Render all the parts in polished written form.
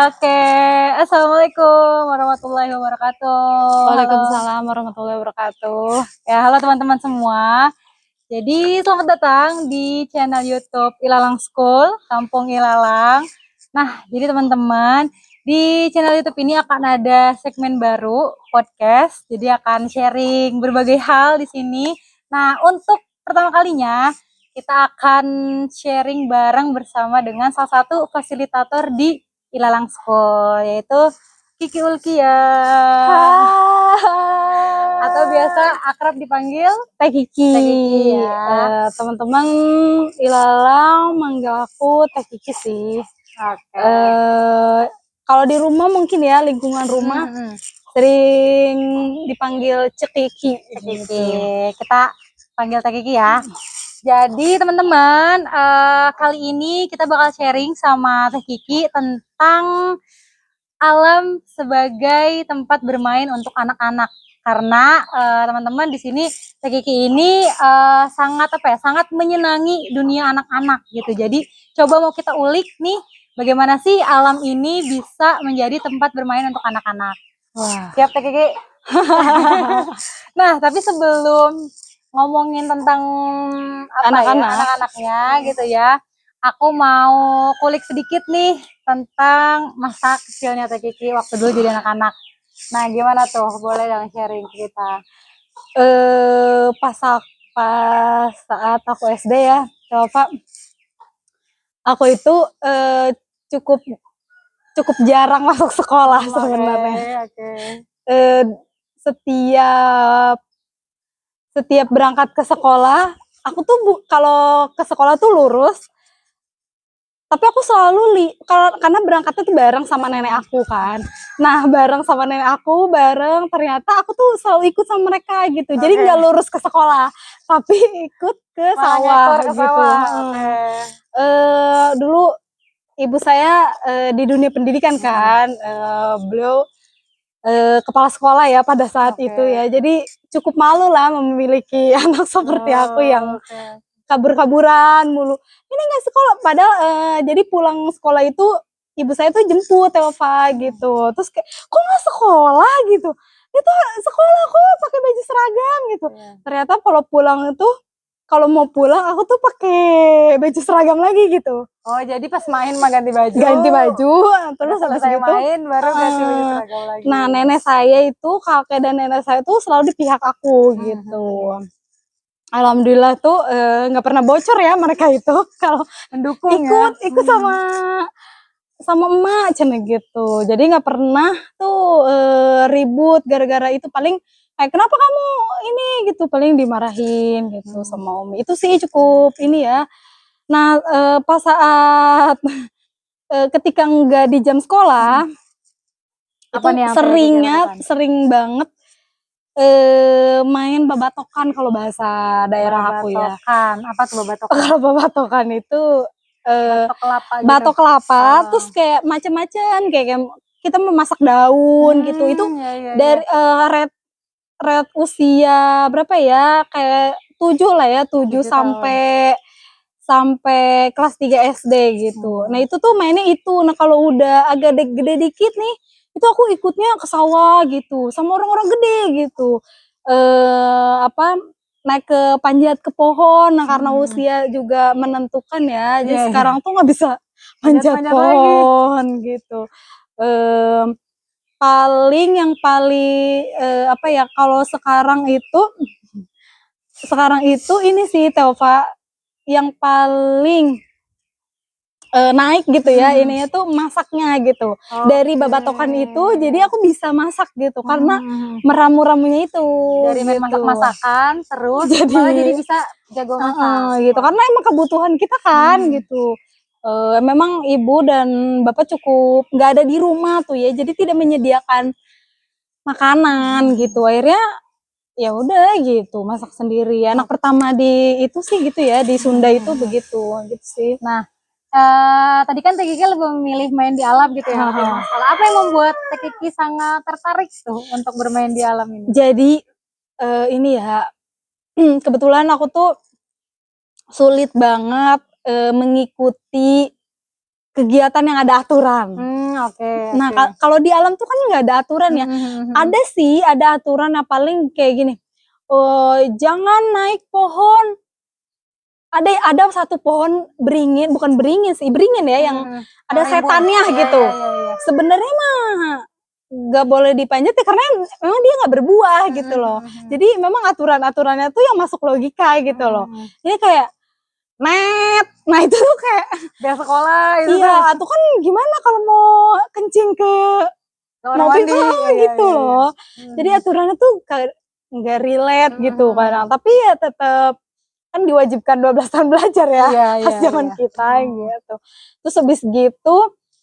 Oke, Assalamualaikum warahmatullahi wabarakatuh. Waalaikumsalam warahmatullahi wabarakatuh. Ya, halo teman-teman semua. Jadi selamat datang di channel YouTube Ilalang School, Kampung Ilalang. Nah, jadi teman-teman, di channel YouTube ini akan ada segmen baru, podcast. Jadi akan sharing berbagai hal di sini. Nah, untuk pertama kalinya, kita akan sharing bareng bersama dengan salah satu fasilitator di Ilalang School, yaitu Kiki Ulkia. Atau biasa akrab dipanggil Teh Kiki. Teh Kiki ya. Teman-teman Ilalang manggil aku Teh Kiki sih. Oke. Kalau di rumah mungkin ya, lingkungan rumah sering dipanggil Cek Kiki. Teh Kiki. Kita panggil Teh Kiki ya. Jadi teman-teman, kali ini kita bakal sharing sama Teh Kiki tentang alam sebagai tempat bermain untuk anak-anak. Karena teman-teman di sini Teh Kiki ini sangat sangat menyenangi dunia anak-anak gitu. Jadi coba mau kita ulik nih, bagaimana sih alam ini bisa menjadi tempat bermain untuk anak-anak. Wah. Siap Teh Kiki? Nah, tapi sebelum ngomongin tentang anak-anaknya gitu ya, aku mau kulik sedikit nih tentang masa kecilnya Teh Kiki waktu dulu jadi anak-anak. Nah, gimana tuh? Boleh dong sharing ke kita. Pas saat aku SD ya, Pak. Aku itu cukup jarang masuk sekolah sebenarnya. Setiap berangkat ke sekolah, aku tuh kalau ke sekolah tuh lurus, tapi aku selalu karena berangkatnya tuh bareng sama nenek aku kan. Nah, bareng sama nenek aku, ternyata aku tuh selalu ikut sama mereka gitu. Jadi nggak lurus ke sekolah, tapi ikut ke sawah gitu. Dulu ibu saya di dunia pendidikan kan, beliau kepala sekolah ya pada saat itu ya. Jadi cukup malu lah memiliki anak seperti aku yang kabur-kaburan mulu. Ini nggak sekolah, padahal jadi pulang sekolah itu ibu saya tuh jemput Telva gitu. Terus kayak, kok nggak sekolah gitu? Itu sekolah kok pakai baju seragam gitu. Ternyata kalau mau pulang aku tuh pakai baju seragam lagi gitu. Oh, jadi pas main mah ganti baju. Terus habis selesai gitu main baru ganti baju seragam lagi. Nah, kakek dan nenek saya tuh selalu di pihak aku gitu. Alhamdulillah tuh nggak pernah bocor ya mereka itu kalau mendukung ikut sama emak cina gitu. Jadi nggak pernah tuh ribut gara-gara itu. Paling kayak kenapa kamu ini gitu, paling dimarahin gitu sama Umi. Itu sih cukup ini ya. Nah, pas saat ketika nggak di jam sekolah, itu sering banget main babatokan kalau bahasa daerah aku ya. Apa tuh babatokan? Kalau babatokan itu batok kelapa, terus kayak macam-macam kayak kita memasak daun gitu. Itu dari red usia berapa ya? Kayak 7 lah ya, 7 sampai kelas 3 SD gitu. Nah, itu tuh mainnya itu. Nah, kalau udah agak gede dikit nih, itu aku ikutnya ke sawah gitu sama orang-orang gede gitu. Naik ke panjat ke pohon. Nah, karena usia juga menentukan ya. Jadi sekarang tuh nggak bisa panjat pohon gitu. Yang paling kalau sekarang itu ini sih Telva, yang paling naik gitu ya, ininya tuh masaknya gitu. Dari babatokan itu jadi aku bisa masak gitu karena meramu-ramunya itu. Dari main masak-masakan terus malah jadi bisa jago masak gitu. Karena emang kebutuhan kita kan gitu. Memang ibu dan bapak cukup nggak ada di rumah tuh ya, jadi tidak menyediakan makanan gitu. Akhirnya ya udah gitu, masak sendiri. Anak pertama di itu sih gitu ya, di Sunda itu begitu gitu sih. Nah, tadi kan Teh Kiki lebih memilih main di alam gitu ya. Apa yang membuat Teh Kiki sangat tertarik tuh untuk bermain di alam ini? Jadi ini ya, kebetulan aku tuh sulit banget mengikuti kegiatan yang ada aturan. Oke. Nah, kalau di alam tuh kan nggak ada aturan ya. Ada sih, ada aturan yang paling kayak gini. Jangan naik pohon. Ada satu pohon beringin, bukan beringin sih, beringin ya, yang ada setannya gitu. Sebenarnya mah nggak boleh dipanjat ya, karena memang dia nggak berbuah gitu loh. Jadi memang aturan-aturannya tuh yang masuk logika gitu loh. Jadi kayak nah itu tuh kayak Biar sekolah itu. iya, atau kan gimana kalau mau kencing ke mobil gitu loh. Jadi aturannya tuh kayak nggak relate gitu kadang. Tapi ya tetap kan diwajibkan 12 tahun belajar ya, pas zaman kita gitu. Terus habis gitu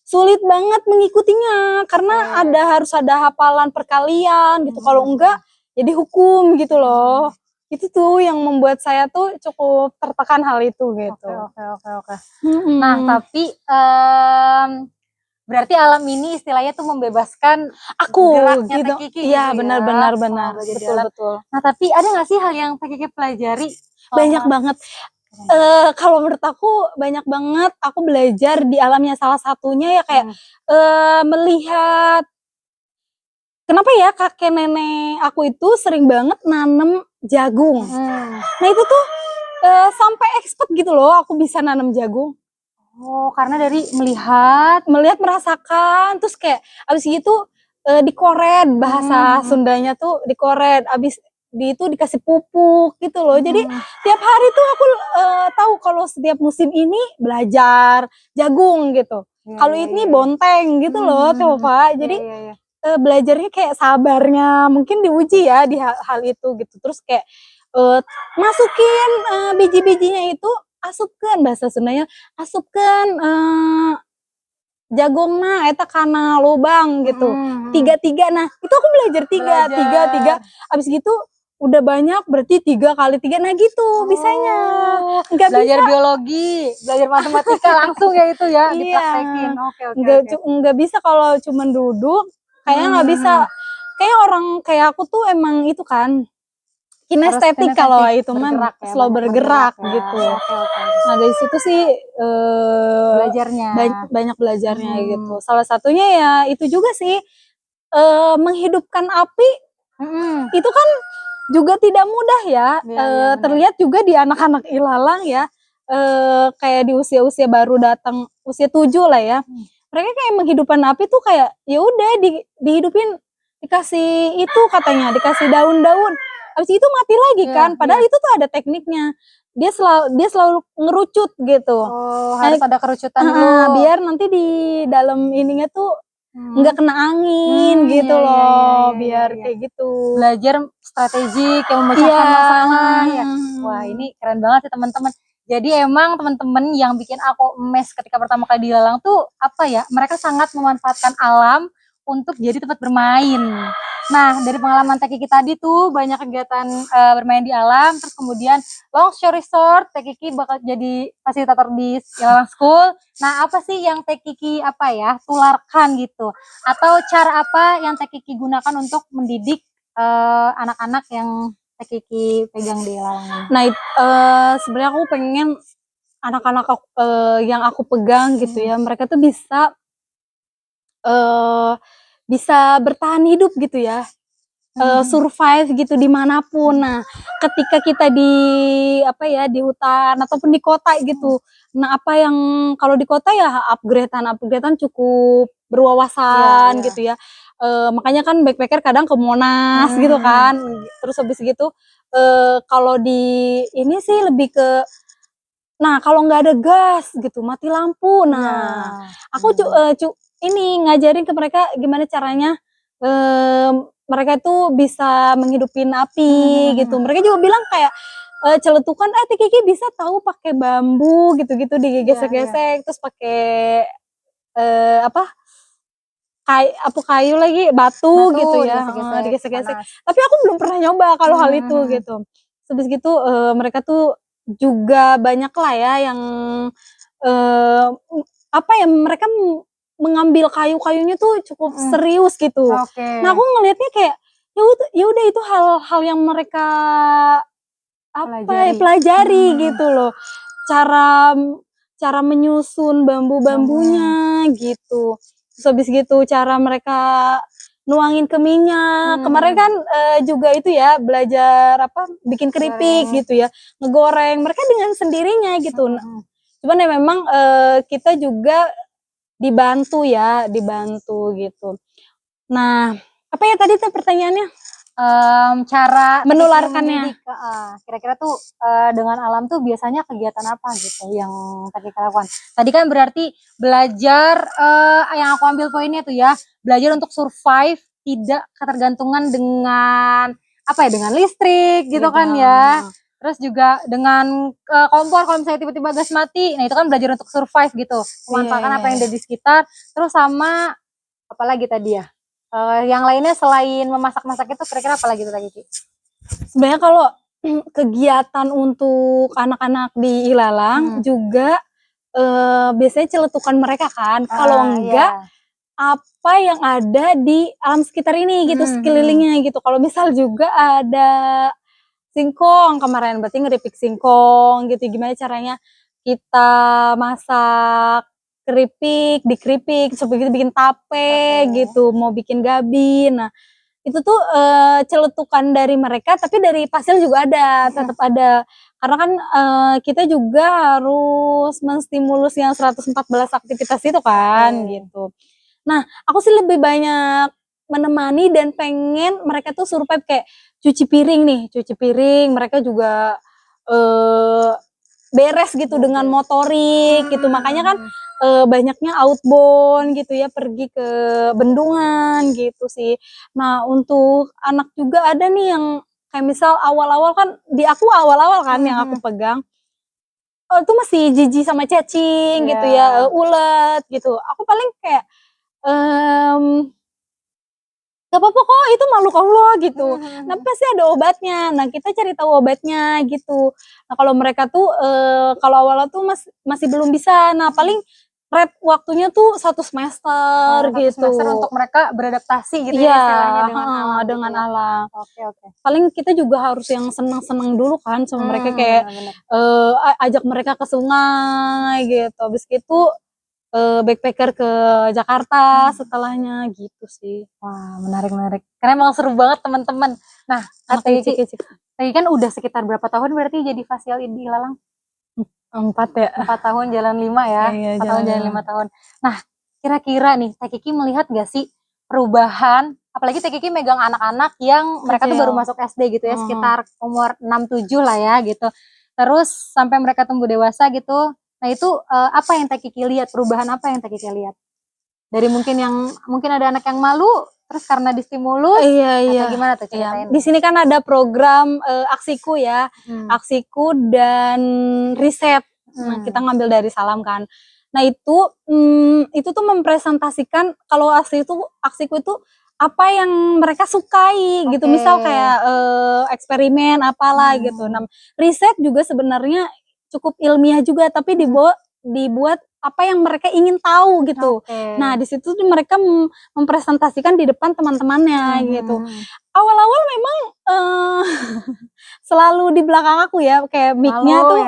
sulit banget mengikutinya karena harus ada hafalan perkalian gitu. Kalau enggak jadi hukum gitu loh. Itu tuh yang membuat saya tuh cukup tertekan hal itu gitu. Oke. Nah, tapi berarti alam ini istilahnya tuh membebaskan aku geraknya gitu. Teh Kiki Iya, gitu benar. Betul. Nah, tapi ada nggak sih hal yang Teh Kiki pelajari? Banyak banget. Kalau menurut aku banyak banget aku belajar di alamnya. Salah satunya ya kayak melihat kenapa ya kakek nenek aku itu sering banget nanem jagung. Nah itu tuh sampai expert gitu loh aku bisa nanem jagung. Oh, karena dari melihat, merasakan, terus kayak abis gitu dikoret, bahasa Sundanya tuh dikoret, abis itu dikasih pupuk gitu loh. Jadi tiap hari tuh aku tahu kalau setiap musim ini belajar jagung gitu. Kalau ini bonteng gitu loh, Tova. Jadi belajarnya kayak sabarnya mungkin diuji ya di hal itu gitu. Terus kayak masukin biji-bijinya itu, asupkan, bahasa Sundanya asupkan jagungna eta kana lubang gitu. Tiga. Nah, itu aku belajar tiga. Abis gitu udah banyak berarti 3 kali 3. Nah gitu bisanya. Enggak belajar bisa biologi, belajar matematika langsung ya itu ya dipraktekin. Oke. Enggak bisa kalau cuman duduk, kayaknya enggak bisa. Kayak orang kayak aku tuh emang itu kan kinestetik kalau itu mah slow bergerak gitu. Nah dari situ sih belajarnya banyak belajarnya gitu. Salah satunya ya itu juga sih menghidupkan api. Itu kan juga tidak mudah ya. Terlihat juga di anak-anak ilalang ya, kayak di usia-usia baru datang, usia 7 lah ya. Mereka kayak menghidupkan api tuh kayak ya udah dihidupin, dikasih itu katanya, dikasih daun-daun. Habis itu mati lagi kan, padahal itu tuh ada tekniknya. Dia selalu ngerucut gitu. Harus ada kerucutan dulu. Biar nanti di dalam ininya tuh nggak kena angin gitu loh, biar kayak gitu. Belajar strategi kayak memecahkan masalah ya. Wah, ini keren banget sih teman-teman. Jadi emang teman-teman yang bikin aku emes ketika pertama kali di Lalang tuh apa ya? Mereka sangat memanfaatkan alam untuk jadi tempat bermain. Nah, dari pengalaman Teh Kiki tadi tuh banyak kegiatan bermain di alam, terus kemudian long story short, Teh Kiki bakal jadi fasilitator di Ilalang School. Nah, apa sih yang Teh Kiki tularkan gitu? Atau cara apa yang Teh Kiki gunakan untuk mendidik anak-anak yang Teh Kiki pegang di Ilalang? Nah, sebenarnya aku pengen anak-anak yang aku pegang gitu ya, mereka tuh bisa bertahan hidup gitu ya, survive gitu dimanapun. Nah, ketika kita di hutan ataupun di kota gitu, nah apa yang kalau di kota ya upgradean cukup berwawasan gitu ya. Makanya kan backpacker kadang ke Monas gitu kan. Terus habis gitu kalau di ini sih lebih ke, nah kalau nggak ada gas gitu, mati lampu. Nah, aku ini ngajarin ke mereka gimana caranya mereka tuh bisa menghidupin api gitu. Mereka juga bilang kayak celetukan, Teh Kiki bisa tahu pakai bambu gitu-gitu digesek-gesek, terus pakai kayu lagi, batu gitu ya, digesek-gesek. Tapi aku belum pernah nyoba kalau hal itu gitu. Habis gitu mereka tuh juga banyak lah ya yang mereka mengambil kayu-kayunya tuh cukup serius gitu. Nah aku ngelihatnya kayak ya udah itu hal-hal yang mereka pelajari gitu loh. Cara cara menyusun bambu-bambunya gitu. Terus habis gitu cara mereka nuangin ke minyak. Kemarin kan juga itu ya belajar apa bikin keripik gitu ya, ngegoreng. Mereka dengan sendirinya gitu. Cuman ya memang kita juga dibantu gitu. Nah, apa ya tadi tuh pertanyaannya? Cara Menularkannya. kira-kira tuh dengan alam tuh biasanya kegiatan apa gitu yang tadi kita lakukan. Tadi kan berarti belajar yang aku ambil poinnya tuh ya, belajar untuk survive tidak ketergantungan dengan apa ya, dengan listrik gitu kan ya. Terus juga dengan kompor kalau misalnya tiba-tiba gas mati. Nah, itu kan belajar untuk survive gitu. Memanfaatkan apa yang ada di sekitar. Terus sama apa lagi tadi ya? Yang lainnya selain memasak-masak itu kira-kira apa lagi tuh Kak Kiki? Sebenarnya kalau kegiatan untuk anak-anak di Ilalang juga biasanya celetukan mereka kan. Kalau enggak apa yang ada di alam sekitar ini gitu, sekelilingnya gitu. Kalau misal juga ada singkong kemarin, berarti ngeripik singkong gitu. Gimana caranya kita masak keripik, dikeripik, seperti bikin tape gitu, mau bikin gabi. Nah, itu tuh celetukan dari mereka, tapi dari Pasil juga ada, tetap ada. Karena kan kita juga harus menstimulus yang 114 aktivitas itu kan gitu. Nah, aku sih lebih banyak menemani dan pengen mereka tuh survive kayak cuci piring, mereka juga beres gitu dengan motorik gitu. Makanya kan banyaknya outbound gitu ya, pergi ke bendungan gitu sih. Nah, untuk anak juga ada nih yang kayak misal awal-awal kan di aku awal-awal kan yang aku pegang itu masih jijik sama cacing gitu ya, ulet gitu. Aku paling kayak gak apa-apa kok, itu makhluk Allah gitu. Nah, pasti ada obatnya. Nah, kita cari tahu obatnya gitu. Nah, kalau mereka tuh kalau awalnya tuh masih belum bisa. Nah, paling rate waktunya tuh 1 semester gitu. 1 semester untuk mereka beradaptasi gitu ya istilahnya dengan alam. Dengan alam. Oke. Paling kita juga harus yang senang-senang dulu kan sama mereka kayak ajak mereka ke sungai gitu. Habis itu backpacker ke Jakarta setelahnya gitu sih. Wah, menarik. Karena emang seru banget teman-teman. Nah, tadi kan udah sekitar berapa tahun berarti jadi fasil di Ilalang? 4 ya. 4 tahun jalan 5 ya. Iya, 4 tahun jalan 5 tahun. Nah, kira-kira nih Teh Kiki melihat gak sih perubahan, apalagi Teh Kiki megang anak-anak yang mereka tuh baru masuk SD gitu ya, sekitar umur 6-7 lah ya gitu. Terus sampai mereka tumbuh dewasa gitu. Nah, itu apa yang Teh Kiki lihat? Perubahan apa yang Teh Kiki lihat? Dari mungkin ada anak yang malu terus karena distimulus atau gimana tuh ceritain? Di sini kan ada program Aksiku ya. Aksiku dan riset. Nah, kita ngambil dari Salam kan. Nah, itu tuh mempresentasikan kalau Aksiku itu apa yang mereka sukai gitu. Misal kayak eksperimen apalah gitu. Nah, riset juga sebenarnya cukup ilmiah juga tapi dibuat apa yang mereka ingin tahu gitu. Nah, di situ tuh mereka mempresentasikan di depan teman-temannya gitu. Awal-awal memang selalu di belakang aku ya, kayak mic-nya tuh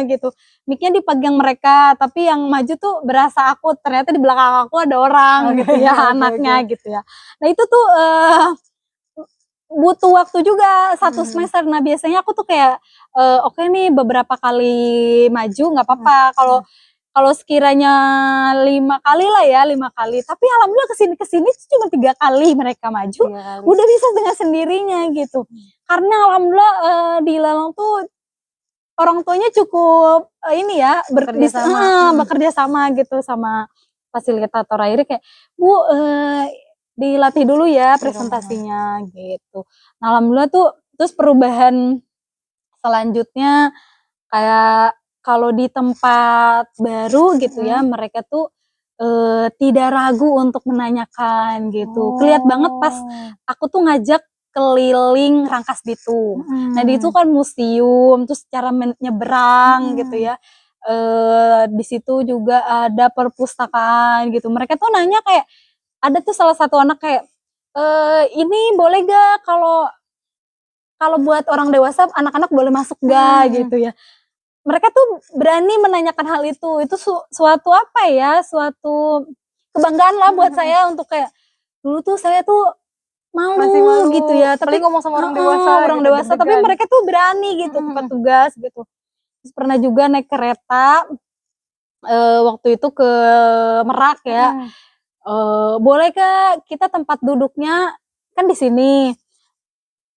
gitu. Mic-nya dipegang mereka, tapi yang maju tuh berasa aku, ternyata di belakang aku ada orang gitu ya, anaknya gitu ya. Nah, itu tuh butuh waktu juga 1 semester. Nah, biasanya aku tuh kayak oke nih beberapa kali maju nggak apa-apa. Kalau sekiranya 5 kali lah ya, 5 kali. Tapi alhamdulillah kesini cuma 3 kali mereka maju, udah bisa dengan sendirinya gitu. Karena alhamdulillah di Ilalang tuh orang tuanya cukup ini ya, bekerja sama gitu sama fasilitator akhirnya kayak, Bu, dilatih dulu ya presentasinya gitu. Nah, alhamdulillah tuh terus perubahan selanjutnya kayak kalau di tempat baru gitu ya, mereka tuh tidak ragu untuk menanyakan gitu. Kelihatan banget pas aku tuh ngajak keliling Rangkas Bitung. Nah, di itu kan museum, terus cara nyebrang gitu ya. Di situ juga ada perpustakaan gitu. Mereka tuh nanya kayak ada tuh salah satu anak kayak ini boleh gak kalau buat orang dewasa anak-anak boleh masuk gak gitu ya. mereka tuh berani menanyakan hal itu suatu apa ya, suatu kebanggaan lah buat saya untuk kayak dulu tuh saya tuh Masih malu malu. gitu ya, tapi Apalagi ngomong sama orang dewasa orang gitu, dewasa tapi deg-degan. mereka tuh berani gitu ke petugas gitu. Terus pernah juga naik kereta waktu itu ke Merak ya. Boleh Kak, kita tempat duduknya kan di sini,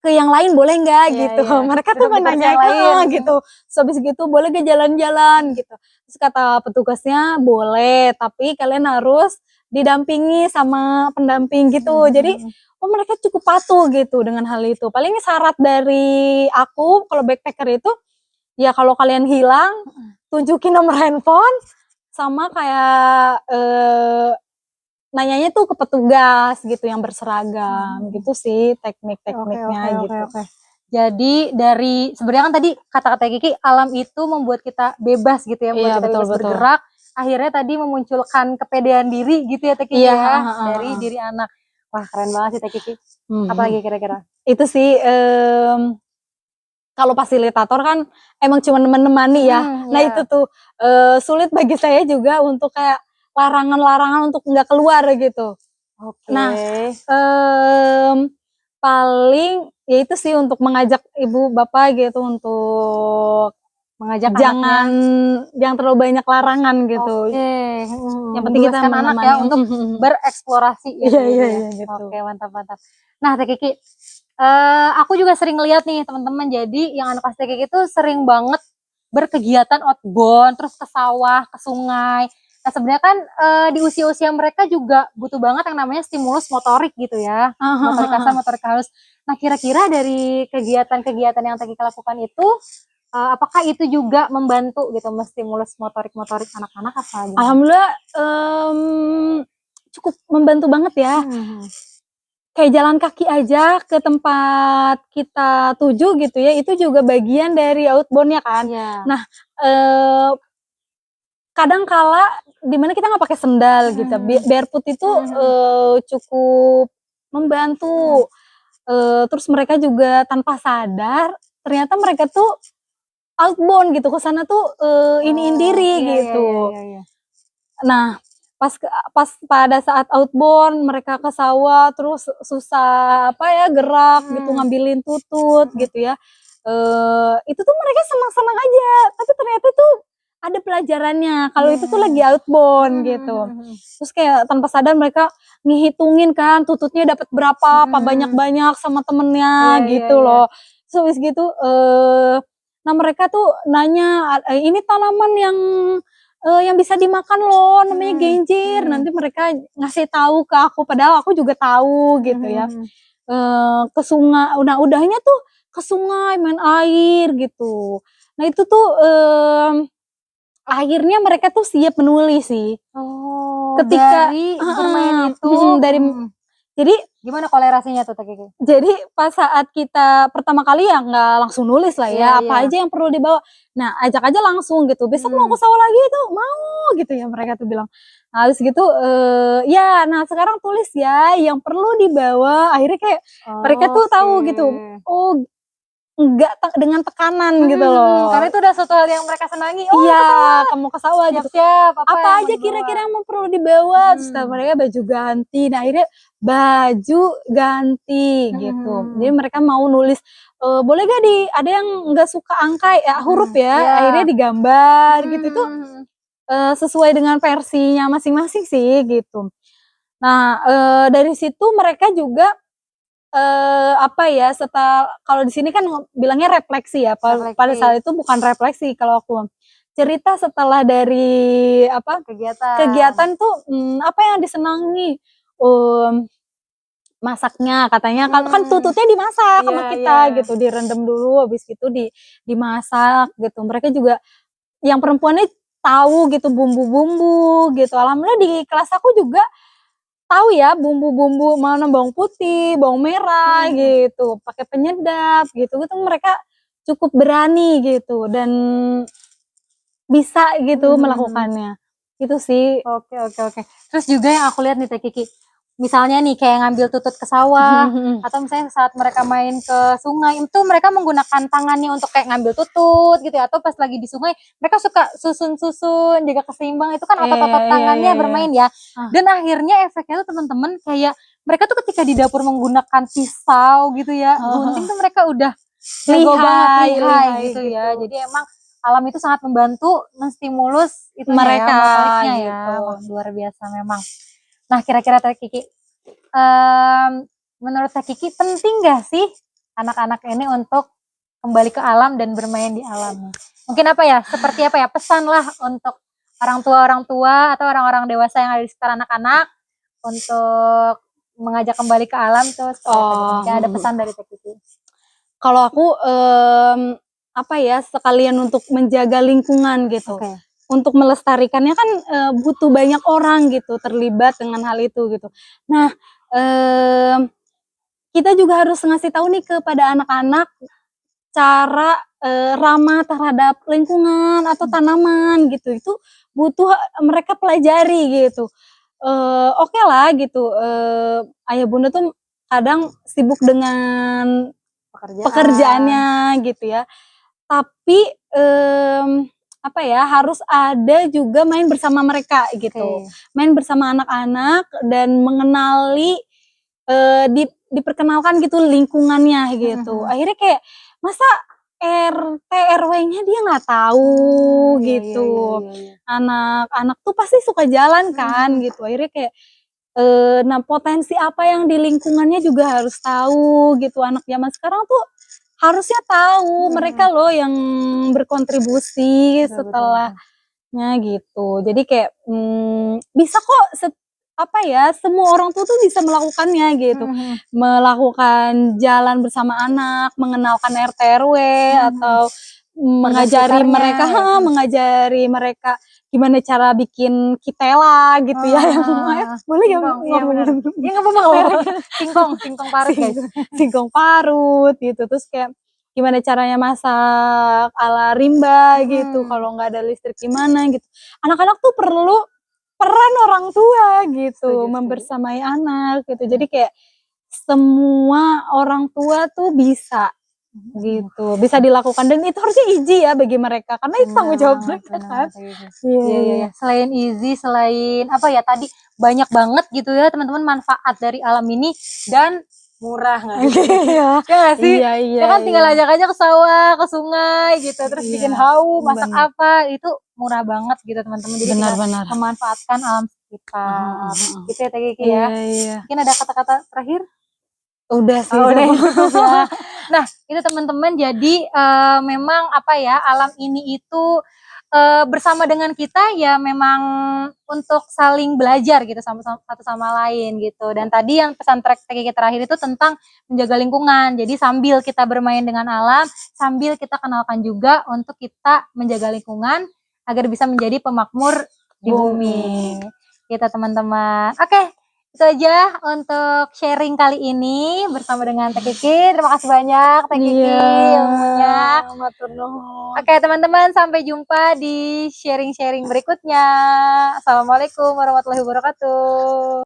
ke yang lain boleh nggak Iya, gitu. iya. Mereka tuh Duduk di kursi yang lain. menanyakan gitu. Terus habis gitu boleh nggak jalan-jalan gitu. Terus kata petugasnya boleh, tapi kalian harus didampingi sama pendamping gitu. Jadi mereka cukup patuh gitu dengan hal itu. Paling syarat dari aku kalau backpacker itu ya kalau kalian hilang tunjukin nomor handphone sama kayak nanyanya tuh ke petugas gitu yang berseragam gitu sih teknik-tekniknya gitu. Oke. Jadi dari sebenarnya kan tadi kata-kata Kiki, alam itu membuat kita bebas gitu ya, membuat Iya, kita betul, bebas betul. bergerak. Akhirnya tadi memunculkan kepedean diri gitu ya Teh Kiki Iya, ya, dari diri anak. Wah keren banget sih Teh Kiki. Apa lagi kira-kira? Itu sih kalau fasilitator kan emang cuma menemani ya. Nah itu tuh sulit bagi saya juga untuk kayak larangan-larangan untuk nggak keluar gitu. Oke. Nah paling ya itu sih untuk mengajak ibu bapak gitu untuk Mengajak jangan terlalu banyak larangan gitu. Oke. Yang penting kita Membebaskan anak ya menemani. untuk bereksplorasi ya. Iya, gitu iya, ya. iya, gitu. Oke, mantap. Nah, Teh Kiki, aku juga sering lihat nih teman-teman. Jadi yang anak kelas Teh Kiki itu sering banget berkegiatan outbound, terus ke sawah, ke sungai. Nah, sebenarnya kan di usia-usia mereka juga butuh banget yang namanya stimulus motorik gitu ya. Motorik kasar, motorik halus. Nah, kira-kira dari kegiatan-kegiatan yang Teh Kiki lakukan itu, apakah itu juga membantu gitu menstimulus motorik-motorik anak-anak apa gimana? Alhamdulillah cukup membantu banget ya. Kayak jalan kaki aja ke tempat kita tuju gitu ya, itu juga bagian dari outbound-nya kan. Iya. Nah, kadang kala dimana kita nggak pakai sendal gitu, barefoot itu cukup membantu. Terus mereka juga tanpa sadar ternyata mereka tuh outbound gitu, ke sana tuh iniin diri gitu. Iya. Nah, pas pada saat outbound mereka ke sawah terus susah apa ya gerak gitu ngambilin tutut gitu ya. Itu tuh mereka senang-senang aja, tapi ternyata tuh ada pelajarannya kalau itu tuh lagi outbound gitu. Terus kayak tanpa sadar mereka ngehitungin kan tututnya dapat berapa, apa banyak-banyak sama temennya gitu loh. Terus habis gitu nah mereka tuh nanya ini tanaman yang bisa dimakan loh namanya genjer. Nanti mereka ngasih tahu ke aku padahal aku juga tahu gitu ya. Ke sungai, nah udahnya tuh ke sungai main air gitu. Nah itu tuh akhirnya mereka tuh siap menulis sih. Ketika dari bermain itu dari jadi gimana kolerasinya tuh Teh Kiki? jadi pas saat kita pertama kali ya nggak langsung nulis lah ya, apa aja yang perlu dibawa. Nah ajak aja langsung gitu, besok mau ke sawah lagi tuh, mau gitu ya mereka tuh bilang. Nah habis gitu ya nah sekarang tulis ya yang perlu dibawa, akhirnya kayak mereka tuh tahu gitu, oh enggak dengan tekanan gitu loh. Karena itu udah suatu hal yang mereka senangi. Iya, kamu ke sawah gitu. Siap-siap Apa aja kira-kira yang perlu dibawa? Terus kata mereka baju ganti. Nah akhirnya baju ganti gitu. Jadi mereka mau nulis, boleh gak ada yang nggak suka angka ya huruf ya? Akhirnya digambar gitu tuh sesuai dengan versinya masing-masing sih gitu. Nah dari situ mereka juga apa ya setelah kalau di sini kan bilangnya refleksi ya, pada saat itu bukan refleksi kalau aku cerita setelah dari apa kegiatan tuh apa yang disenangi masaknya katanya kan tututnya dimasak sama kita gitu, direndam dulu habis itu dimasak gitu. Mereka juga yang perempuannya tahu gitu bumbu-bumbu gitu. Alhamdulillah di kelas aku juga tahu ya bumbu-bumbu mana bawang putih, bawang merah gitu, pakai penyedap gitu, itu mereka cukup berani gitu dan bisa gitu melakukannya. Itu sih. Oke. Terus juga yang aku lihat nih Teh Kiki, misalnya nih kayak ngambil tutut ke sawah atau misalnya saat mereka main ke sungai itu mereka menggunakan tangannya untuk kayak ngambil tutut gitu ya, atau pas lagi di sungai mereka suka susun-susun jaga keseimbangan, itu kan otot-otot tangannya bermain ya. Dan akhirnya efeknya tuh teman-teman kayak mereka tuh ketika di dapur menggunakan pisau gitu ya, gunting tuh mereka udah jago banget, lihai gitu ya. Jadi emang alam itu sangat membantu menstimulus itu mereka ya, motoriknya ya. gitu. Wah, luar biasa memang. Nah, kira-kira Teh Kiki, menurut Teh Kiki penting gak sih anak-anak ini untuk kembali ke alam dan bermain di alam? Mungkin apa ya, seperti apa ya, pesan lah untuk orang tua atau orang-orang dewasa yang ada di sekitar anak-anak untuk mengajak kembali ke alam tuh seperti apa gitu? Mungkin ada pesan dari Teh Kiki. Kalau aku apa ya, sekalian untuk menjaga lingkungan gitu. Untuk melestarikannya kan butuh banyak orang gitu terlibat dengan hal itu gitu. Nah, kita juga harus ngasih tahu nih kepada anak-anak cara ramah terhadap lingkungan atau tanaman gitu. Itu butuh mereka pelajari gitu. Oke lah gitu, ayah bunda tuh kadang sibuk dengan pekerjaannya gitu ya. Tapi apa ya, harus ada juga main bersama mereka gitu. Main bersama anak-anak dan mengenali diperkenalkan gitu lingkungannya gitu. Akhirnya kayak masa RT RW-nya dia nggak tahu gitu. Anak-anak tuh pasti suka jalan kan gitu. Akhirnya kayak nah potensi apa yang di lingkungannya juga harus tahu gitu. Anak zaman sekarang tuh harusnya tahu mereka loh yang berkontribusi setelahnya gitu. Jadi kayak bisa kok apa ya, semua orang tua tuh bisa melakukannya gitu. Melakukan jalan bersama anak, mengenalkan RT RW atau mengajari mereka mengajari mereka gimana cara bikin kitela gitu ya. Boleh ya ngomongin? Iya nggak apa-apa. Singkong parut guys. Singkong parut gitu. Terus kayak gimana caranya masak ala rimba gitu. Kalau nggak ada listrik gimana gitu. Anak-anak tuh perlu peran orang tua gitu, membersamai anak gitu. Jadi kayak semua orang tua tuh bisa gitu, bisa dilakukan dan itu harusnya easy ya bagi mereka karena itu tanggung jawab mereka kan. Iya. Selain easy, selain apa ya tadi banyak banget gitu ya teman-teman manfaat dari alam ini dan murah nggak sih? Ya nggak sih? Ya kan tinggal ajak aja ke sawah, ke sungai gitu, terus bikin hawu, masak apa, itu murah banget gitu teman-teman. Jadi kita memanfaatkan alam sekitar. Gitu ya Teh Kiki ya. Mungkin ada kata-kata terakhir? Udah sih. Udah cukup ya. Nah, itu teman-teman jadi memang apa ya, alam ini itu bersama dengan kita ya memang untuk saling belajar gitu satu sama lain gitu. Dan tadi yang pesan Kiki terakhir itu tentang menjaga lingkungan. Jadi sambil kita bermain dengan alam, sambil kita kenalkan juga untuk kita menjaga lingkungan agar bisa menjadi pemakmur di bumi. Gitu teman-teman. Oke. Itu aja untuk sharing kali ini bersama dengan Teh Kiki. Terima kasih banyak Teh Kiki ilmunya. Oke teman-teman, sampai jumpa di sharing-sharing berikutnya. Assalamualaikum warahmatullahi wabarakatuh.